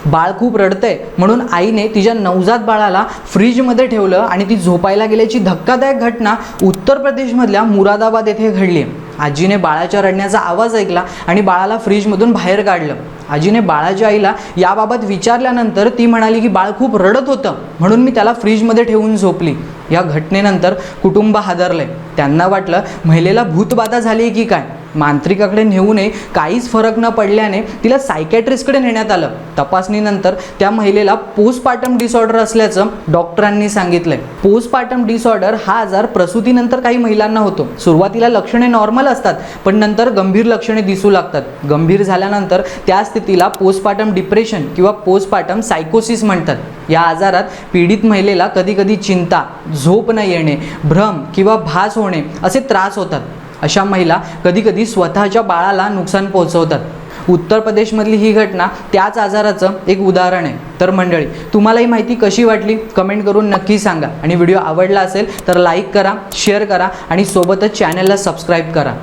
बाळ खूप रडतंय म्हणून आईने तिच्या नवजात बाळाला फ्रीजमध्ये ठेवलं आणि ती झोपायला गेल्याची धक्कादायक घटना उत्तर प्रदेशमधल्या मुरादाबाद येथे घडली। आजीने बाळाच्या रडण्याचा आवाज ऐकला आणि बाळाला फ्रीजमधून बाहेर काढलं। आजीने बाळाच्या आईला याबाबत विचारल्यानंतर ती म्हणाली की बाळ खूप रडत होतं म्हणून मी त्याला फ्रीजमध्ये ठेवून झोपली। या घटनेनंतर कुटुंब हादरले। त्यांना वाटलं महिलेला भूतबाधा झाली की काय। मांत्रिकाकडे नेऊ नये काहीच फरक न पडल्याने तिला सायकॅट्रिस्टकडे नेण्यात आलं। तपासणीनंतर त्या महिलेला पोस्टपार्टम डिसऑर्डर असल्याचं डॉक्टरांनी सांगितलंय। पोस्टपार्टम डिसऑर्डर हा आजार प्रसूतीनंतर काही महिलांना होतो। सुरुवातीला लक्षणे नॉर्मल असतात पण नंतर गंभीर लक्षणे दिसू लागतात। गंभीर झाल्यानंतर त्या स्थितीला पोस्टपार्टम डिप्रेशन किंवा पोस्टपार्टम सायकोसिस म्हणतात। या आजारात पीडित महिलेला कधीकधी चिंता, झोप न येणे, भ्रम किंवा भास होणे असे त्रास होतात। अशा महिला कधीकधी स्वतःच्या बाळाला नुकसान पोहोचवतात। उत्तर प्रदेशमधली ही घटना त्याच आजाराचं एक उदाहरण आहे। तर मंडळी, तुम्हाला ही माहिती कशी वाटली कमेंट करून नक्की सांगा आणि व्हिडिओ आवडला असेल तर लाईक करा, शेअर करा आणि सोबतच चॅनलला सबस्क्राईब करा।